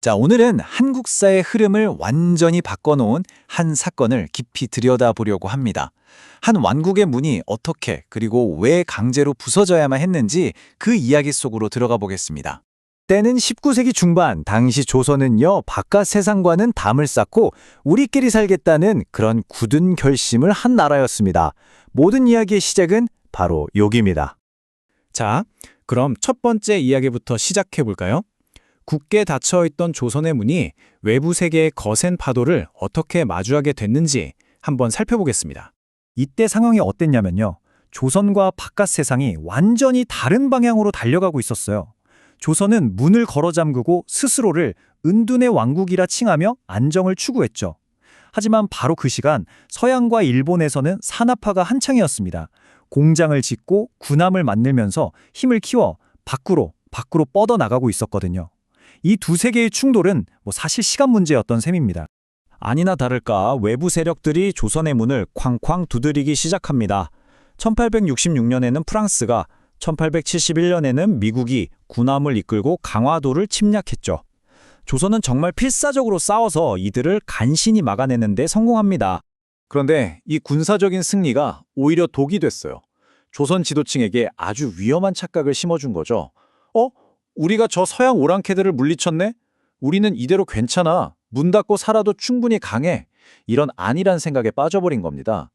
자, 오늘은 한국사의 흐름을 완전히 바꿔놓은 한 사건을 깊이 들여다보려고 합니다. 한 왕국의 문이 어떻게 그리고 왜 강제로 부서져야만 했는지 그 이야기 속으로 들어가 보겠습니다. 때는 19세기 중반, 당시 조선은요, 바깥 세상과는 담을 쌓고 우리끼리 살겠다는 그런 굳은 결심을 한 나라였습니다. 모든 이야기의 시작은 바로 여기입니다. 자, 그럼 첫 번째 이야기부터 시작해 볼까요? 굳게 닫혀있던 조선의 문이 외부 세계의 거센 파도를 어떻게 마주하게 됐는지 한번 살펴보겠습니다. 이때 상황이 어땠냐면요. 조선과 바깥 세상이 완전히 다른 방향으로 달려가고 있었어요. 조선은 문을 걸어 잠그고 스스로를 은둔의 왕국이라 칭하며 안정을 추구했죠. 하지만 바로 그 시간 서양과 일본에서는 산업화가 한창이었습니다. 공장을 짓고 군함을 만들면서 힘을 키워 밖으로 뻗어나가고 있었거든요. 이 두 세계의 충돌은 사실 시간 문제였던 셈입니다. 아니나 다를까 외부 세력들이 조선의 문을 쾅쾅 두드리기 시작합니다. 1866년에는 프랑스가, 1871년에는 미국이 군함을 이끌고 강화도를 침략했죠. 조선은 정말 필사적으로 싸워서 이들을 간신히 막아내는 데 성공합니다. 그런데 이 군사적인 승리가 오히려 독이 됐어요. 조선 지도층에게 아주 위험한 착각을 심어준 거죠. 우리가 저 서양 오랑캐들을 물리쳤네? 우리는 이대로 괜찮아. 문 닫고 살아도 충분히 강해. 이런 안일한 생각에 빠져버린 겁니다.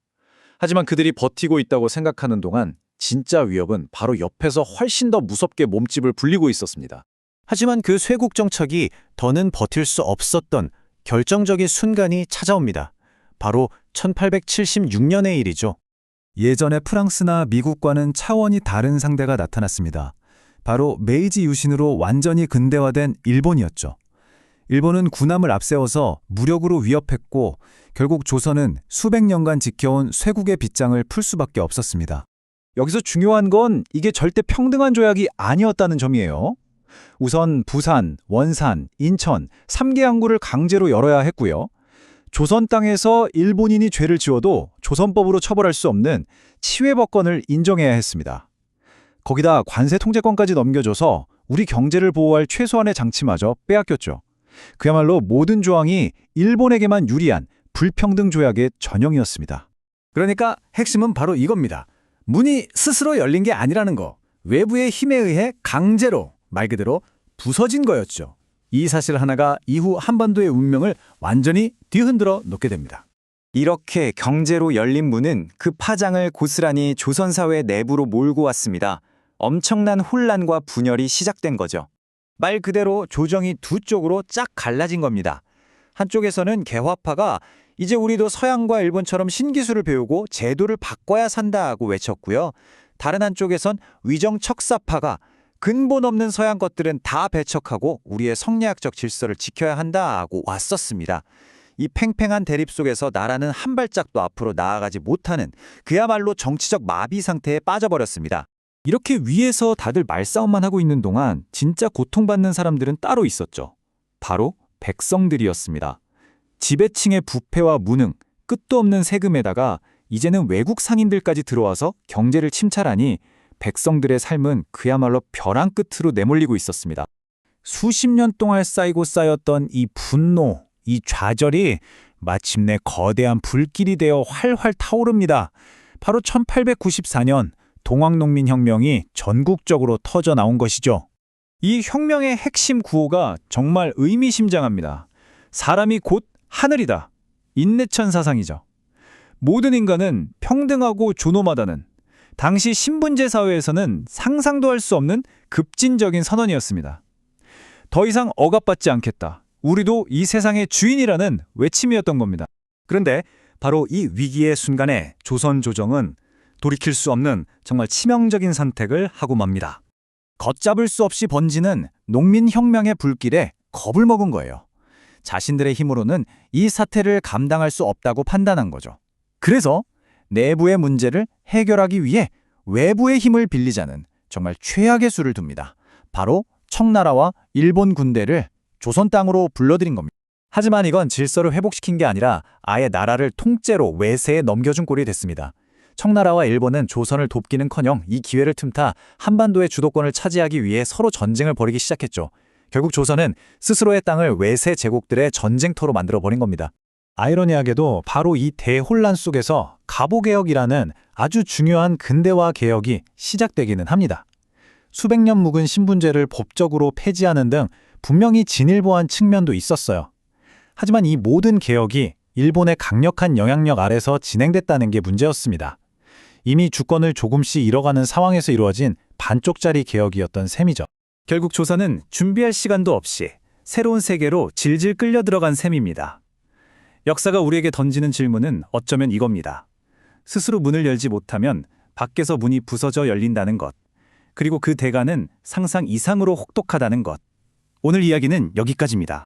하지만 그들이 버티고 있다고 생각하는 동안 진짜 위협은 바로 옆에서 훨씬 더 무섭게 몸집을 불리고 있었습니다. 하지만 그 쇄국 정착이 더는 버틸 수 없었던 결정적인 순간이 찾아옵니다. 바로 1876년의 일이죠. 예전의 프랑스나 미국과는 차원이 다른 상대가 나타났습니다. 바로 메이지 유신으로 완전히 근대화된 일본이었죠. 일본은 군함을 앞세워서 무력으로 위협했고 결국 조선은 수백 년간 지켜온 쇄국의 빗장을 풀 수밖에 없었습니다. 여기서 중요한 건 이게 절대 평등한 조약이 아니었다는 점이에요. 우선 부산, 원산, 인천 3개 항구를 강제로 열어야 했고요. 조선 땅에서 일본인이 죄를 지어도 조선법으로 처벌할 수 없는 치외법권을 인정해야 했습니다. 거기다 관세 통제권까지 넘겨줘서 우리 경제를 보호할 최소한의 장치마저 빼앗겼죠. 그야말로 모든 조항이 일본에게만 유리한 불평등 조약의 전형이었습니다. 그러니까 핵심은 바로 이겁니다. 문이 스스로 열린 게 아니라는 거. 외부의 힘에 의해 강제로, 말 그대로 부서진 거였죠. 이 사실 하나가 이후 한반도의 운명을 완전히 뒤흔들어 놓게 됩니다. 이렇게 경제로 열린 문은 그 파장을 고스란히 조선 사회 내부로 몰고 왔습니다. 엄청난 혼란과 분열이 시작된 거죠. 말 그대로 조정이 두 쪽으로 쫙 갈라진 겁니다. 한쪽에서는 개화파가 이제 우리도 서양과 일본처럼 신기술을 배우고 제도를 바꿔야 산다고 외쳤고요. 다른 한쪽에선 위정척사파가 근본 없는 서양 것들은 다 배척하고 우리의 성리학적 질서를 지켜야 한다고 왔었습니다. 이 팽팽한 대립 속에서 나라는 한 발짝도 앞으로 나아가지 못하는 그야말로 정치적 마비 상태에 빠져버렸습니다. 이렇게 위에서 다들 말싸움만 하고 있는 동안 진짜 고통받는 사람들은 따로 있었죠. 바로 백성들이었습니다. 지배층의 부패와 무능, 끝도 없는 세금에다가 이제는 외국 상인들까지 들어와서 경제를 침탈하니 백성들의 삶은 그야말로 벼랑 끝으로 내몰리고 있었습니다. 수십 년 동안 쌓이고 쌓였던 이 분노, 이 좌절이 마침내 거대한 불길이 되어 활활 타오릅니다. 바로 1894년 동학농민혁명이 전국적으로 터져 나온 것이죠. 이 혁명의 핵심 구호가 정말 의미심장합니다. 사람이 곧 하늘이다. 인내천 사상이죠. 모든 인간은 평등하고 존엄하다는 당시 신분제 사회에서는 상상도 할 수 없는 급진적인 선언이었습니다. 더 이상 억압받지 않겠다. 우리도 이 세상의 주인이라는 외침이었던 겁니다. 그런데 바로 이 위기의 순간에 조선 조정은 돌이킬 수 없는 정말 치명적인 선택을 하고 맙니다. 걷잡을 수 없이 번지는 농민혁명의 불길에 겁을 먹은 거예요. 자신들의 힘으로는 이 사태를 감당할 수 없다고 판단한 거죠. 그래서 내부의 문제를 해결하기 위해 외부의 힘을 빌리자는 정말 최악의 수를 둡니다. 바로 청나라와 일본 군대를 조선 땅으로 불러들인 겁니다. 하지만 이건 질서를 회복시킨 게 아니라 아예 나라를 통째로 외세에 넘겨준 꼴이 됐습니다. 청나라와 일본은 조선을 돕기는커녕 이 기회를 틈타 한반도의 주도권을 차지하기 위해 서로 전쟁을 벌이기 시작했죠. 결국 조선은 스스로의 땅을 외세 제국들의 전쟁터로 만들어버린 겁니다. 아이러니하게도 바로 이 대혼란 속에서 갑오개혁이라는 아주 중요한 근대화 개혁이 시작되기는 합니다. 수백 년 묵은 신분제를 법적으로 폐지하는 등 분명히 진일보한 측면도 있었어요. 하지만 이 모든 개혁이 일본의 강력한 영향력 아래서 진행됐다는 게 문제였습니다. 이미 주권을 조금씩 잃어가는 상황에서 이루어진 반쪽짜리 개혁이었던 셈이죠. 결국 조선은 준비할 시간도 없이 새로운 세계로 질질 끌려 들어간 셈입니다. 역사가 우리에게 던지는 질문은 어쩌면 이겁니다. 스스로 문을 열지 못하면 밖에서 문이 부서져 열린다는 것. 그리고 그 대가는 상상 이상으로 혹독하다는 것. 오늘 이야기는 여기까지입니다.